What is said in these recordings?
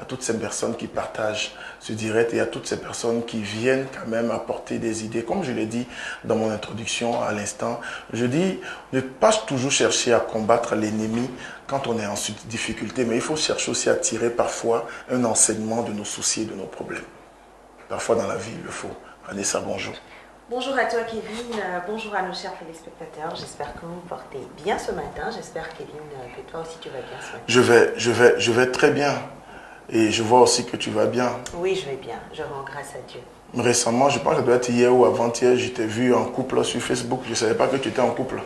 toutes ces personnes qui partagent ce direct et à toutes ces personnes qui viennent quand même apporter des idées. Comme je l'ai dit dans mon introduction à l'instant, je dis ne pas toujours chercher à combattre l'ennemi quand on est en difficulté, mais il faut chercher aussi à tirer parfois un enseignement de nos soucis et de nos problèmes. Parfois dans la vie, il le faut. Vanessa, bonjour. Bonjour à toi Kevin, bonjour à nos chers téléspectateurs, j'espère que vous vous portez bien ce matin, j'espère Kevin que toi aussi tu vas bien ce matin. Je vais très bien et je vois aussi que tu vas bien. Oui, je vais bien, je rends grâce à Dieu. Récemment, je pense que ça doit être hier ou avant-hier, je t'ai vu en couple sur Facebook, je ne savais pas que tu étais en couple.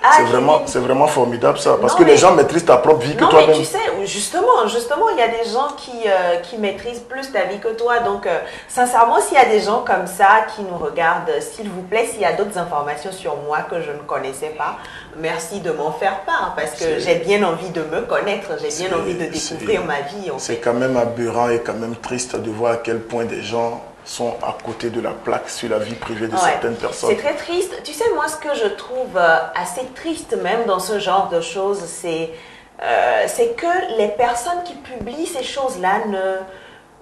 Ah, c'est vraiment formidable ça, parce que les gens maîtrisent ta propre vie que toi-même. Non mais tu sais, justement, il y a des gens qui maîtrisent plus ta vie que toi. Donc, sincèrement, s'il y a des gens comme ça qui nous regardent, s'il vous plaît, s'il y a d'autres informations sur moi que je ne connaissais pas, merci de m'en faire part, parce que j'ai bien envie de me connaître, j'ai bien envie de découvrir ma vie. C'est quand même aberrant et quand même triste de voir à quel point des gens sont à côté de la plaque sur la vie privée de certaines personnes. C'est très triste. Tu sais, moi, ce que je trouve assez triste même dans ce genre de choses, c'est que les personnes qui publient ces choses-là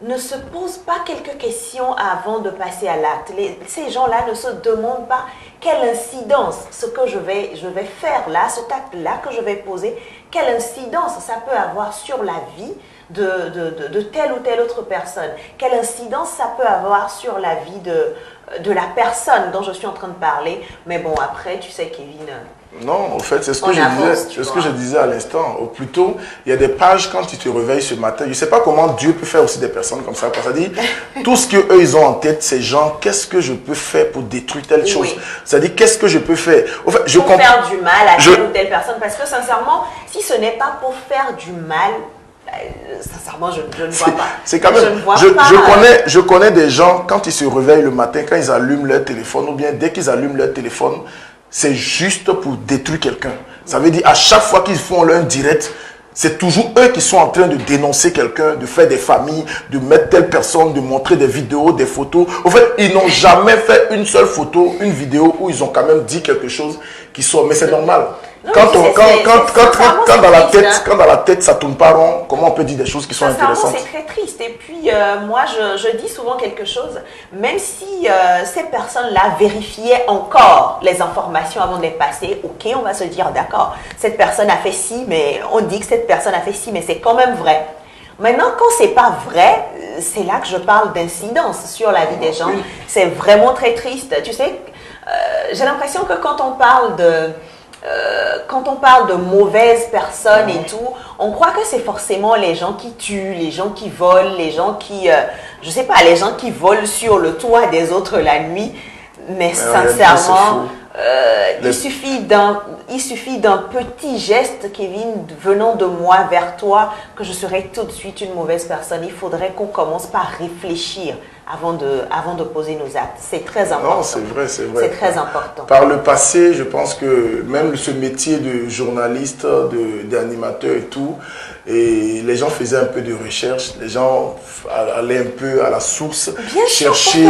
ne se posent pas quelques questions avant de passer à l'acte. Ces gens-là ne se demandent pas quelle incidence ce que je vais faire là, cet acte-là que je vais poser, quelle incidence ça peut avoir sur la vie de telle ou telle autre personne. Quelle incidence ça peut avoir sur la vie de la personne dont je suis en train de parler. Mais bon, après, tu sais, Kevin... Non, en fait, c'est ce que je disais à l'instant. Ou plutôt, il y a des pages quand tu te réveilles ce matin. Je ne sais pas comment Dieu peut faire aussi des personnes comme ça. C'est-à-dire, tout ce qu'eux, ils ont en tête, ces gens, qu'est-ce que je peux faire pour détruire telle chose? C'est-à-dire, qu'est-ce que je peux faire? En fait, pour faire du mal à telle ou telle personne. Parce que sincèrement, si ce n'est pas pour faire du mal, sincèrement, je ne vois pas. C'est quand même, je connais des gens, quand ils se réveillent le matin, quand ils allument leur téléphone, ou bien dès qu'ils allument leur téléphone, c'est juste pour détruire quelqu'un. Ça veut dire, à chaque fois qu'ils font leur direct, c'est toujours eux qui sont en train de dénoncer quelqu'un, de faire des familles, de mettre telle personne, de montrer des vidéos, des photos. En fait, ils n'ont jamais fait une seule photo, une vidéo où ils ont quand même dit quelque chose qui sort. Mais c'est normal. Quand dans la tête ça tourne pas rond, comment on peut dire des choses qui sont intéressantes? C'est très triste. Et puis moi je dis souvent quelque chose, même si ces personnes-là vérifiaient encore les informations avant de les passer, ok, on va se dire d'accord, cette personne a fait ci, mais on dit que cette personne a fait ci, mais c'est quand même vrai. Maintenant, quand c'est pas vrai, c'est là que je parle d'incidence sur la vie des gens. C'est vraiment très triste. Tu sais, j'ai l'impression que quand on parle de mauvaises personnes et tout, on croit que c'est forcément les gens qui tuent, les gens qui volent, les gens qui, je sais pas, les gens qui volent sur le toit des autres la nuit. Mais sincèrement, il suffit d'un petit geste, Kevin, venant de moi vers toi, que je serais tout de suite une mauvaise personne. Il faudrait qu'on commence par réfléchir avant de poser nos actes. C'est très important. Non, c'est vrai. C'est très important. Par le passé, je pense que même ce métier de journaliste, d'animateur et tout, et les gens faisaient un peu de recherche, les gens allaient un peu à la source, chercher,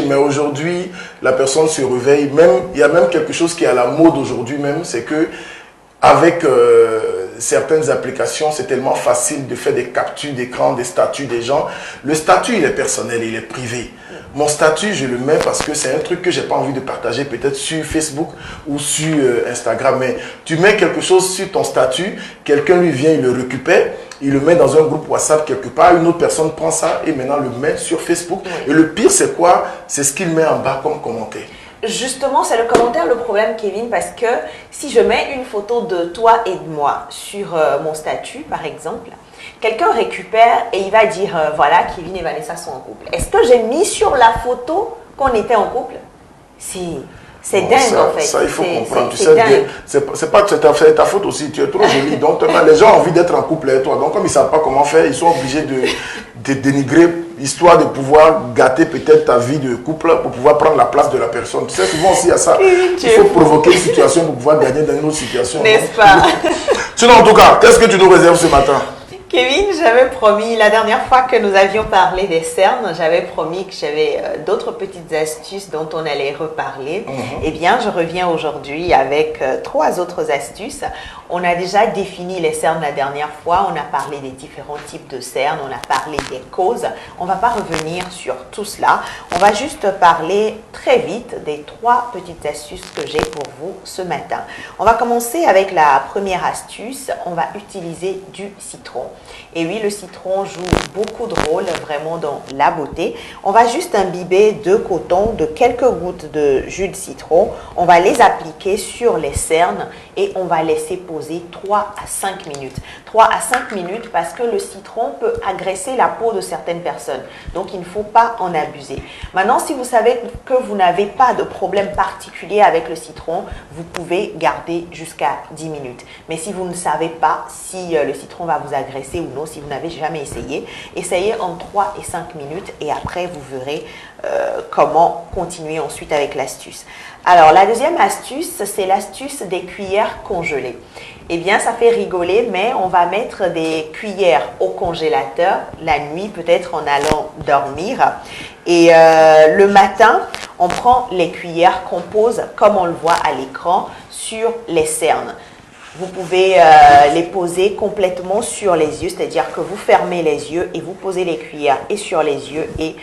mais aujourd'hui, la personne se réveille, il y a même quelque chose qui est à la mode aujourd'hui même, c'est que avec certaines applications, c'est tellement facile de faire des captures d'écran, des statuts des gens. Le statut, il est personnel, il est privé. Mon statut, je le mets parce que c'est un truc que je n'ai pas envie de partager peut-être sur Facebook ou sur Instagram. Mais tu mets quelque chose sur ton statut, quelqu'un lui vient, il le récupère, il le met dans un groupe WhatsApp quelque part, une autre personne prend ça et maintenant le met sur Facebook. Et le pire, c'est quoi? C'est ce qu'il met en bas comme commentaire. Justement, c'est le commentaire le problème, Kevin, parce que si je mets une photo de toi et de moi sur mon statut, par exemple, quelqu'un récupère et il va dire, voilà, Kevin et Vanessa sont en couple. Est-ce que j'ai mis sur la photo qu'on était en couple? C'est dingue, en fait. Ça, il faut comprendre. Tu sais, c'est pas ta faute aussi. Tu es trop jolie. Donc, les gens ont envie d'être en couple avec toi. Donc, comme ils ne savent pas comment faire, ils sont obligés de dénigrer, histoire de pouvoir gâter peut-être ta vie de couple pour pouvoir prendre la place de la personne. Tu sais, souvent aussi, il y a ça. Il faut provoquer une situation pour pouvoir gagner dans une autre situation. N'est-ce pas? Sinon, en tout cas, qu'est-ce que tu nous réserves ce matin? Kevin, j'avais promis, la dernière fois que nous avions parlé des cernes, j'avais promis que j'avais d'autres petites astuces dont on allait reparler. Eh bien, je reviens aujourd'hui avec 3 autres astuces. On a déjà défini les cernes la dernière fois, on a parlé des différents types de cernes, on a parlé des causes. On ne va pas revenir sur tout cela. On va juste parler très vite des 3 petites astuces que j'ai pour vous ce matin. On va commencer avec la première astuce. On va utiliser du citron. Et oui, le citron joue beaucoup de rôle vraiment dans la beauté. On va juste imbiber de coton, de quelques gouttes de jus de citron. On va les appliquer sur les cernes et on va laisser poser 3 à 5 minutes. 3 à 5 minutes parce que le citron peut agresser la peau de certaines personnes. Donc, il ne faut pas en abuser. Maintenant, si vous savez que vous n'avez pas de problème particulier avec le citron, vous pouvez garder jusqu'à 10 minutes. Mais si vous ne savez pas si le citron va vous agresser ou non, si vous n'avez jamais essayé, essayez en 3 et 5 minutes et après, vous verrez comment continuer ensuite avec l'astuce. Alors, la deuxième astuce, c'est l'astuce des cuillères congelées. Eh bien, ça fait rigoler, mais on va mettre des cuillères au congélateur la nuit, peut-être en allant dormir. Et le matin, on prend les cuillères qu'on pose, comme on le voit à l'écran, sur les cernes. Vous pouvez les poser complètement sur les yeux, c'est-à-dire que vous fermez les yeux et vous posez les cuillères et sur les yeux et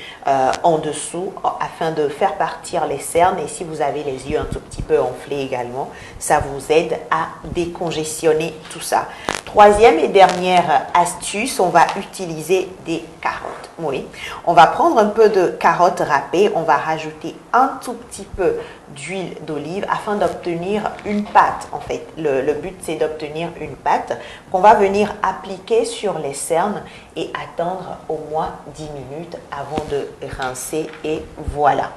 en dessous afin de faire partir les cernes. Et si vous avez les yeux un tout petit peu enflés également, ça vous aide à décongestionner tout ça. Troisième et dernière astuce, on va utiliser des carottes. Oui, on va prendre un peu de carottes râpées, on va rajouter un tout petit peu d'huile d'olive afin d'obtenir une pâte. En fait, le but c'est d'obtenir une pâte qu'on va venir appliquer sur les cernes et attendre au moins 10 minutes avant de rincer et voilà.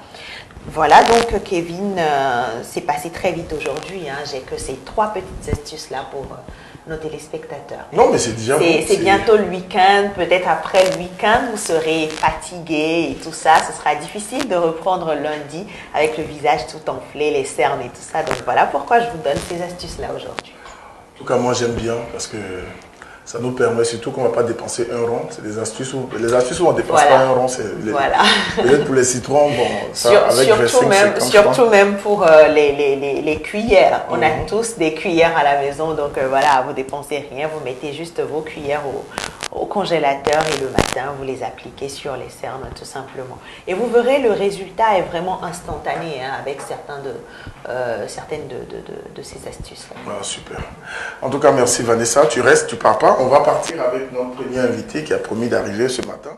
Voilà, donc Kevin, c'est passé très vite aujourd'hui. Hein. J'ai que ces 3 petites astuces là pour nos téléspectateurs. Non, mais c'est déjà bon. C'est bientôt le week-end. Peut-être après le week-end, vous serez fatigué et tout ça. Ce sera difficile de reprendre lundi avec le visage tout enflé, les cernes et tout ça. Donc voilà pourquoi je vous donne ces astuces-là aujourd'hui. En tout cas, moi j'aime bien parce que ça nous permet surtout qu'on ne va pas dépenser un rond. C'est des astuces où les astuces où on ne dépense pas un rond, c'est peut-être pour les citrons, bon, ça avec surtout même pour les cuillères. On a tous des cuillères à la maison, donc voilà, vous dépensez rien, vous mettez juste vos cuillères au congélateur et le matin, vous les appliquez sur les cernes tout simplement. Et vous verrez, le résultat est vraiment instantané hein, avec certaines de ces astuces-là. Ah, super. En tout cas, merci Vanessa. Tu restes, tu pars pas. On va partir avec notre premier invité qui a promis d'arriver ce matin.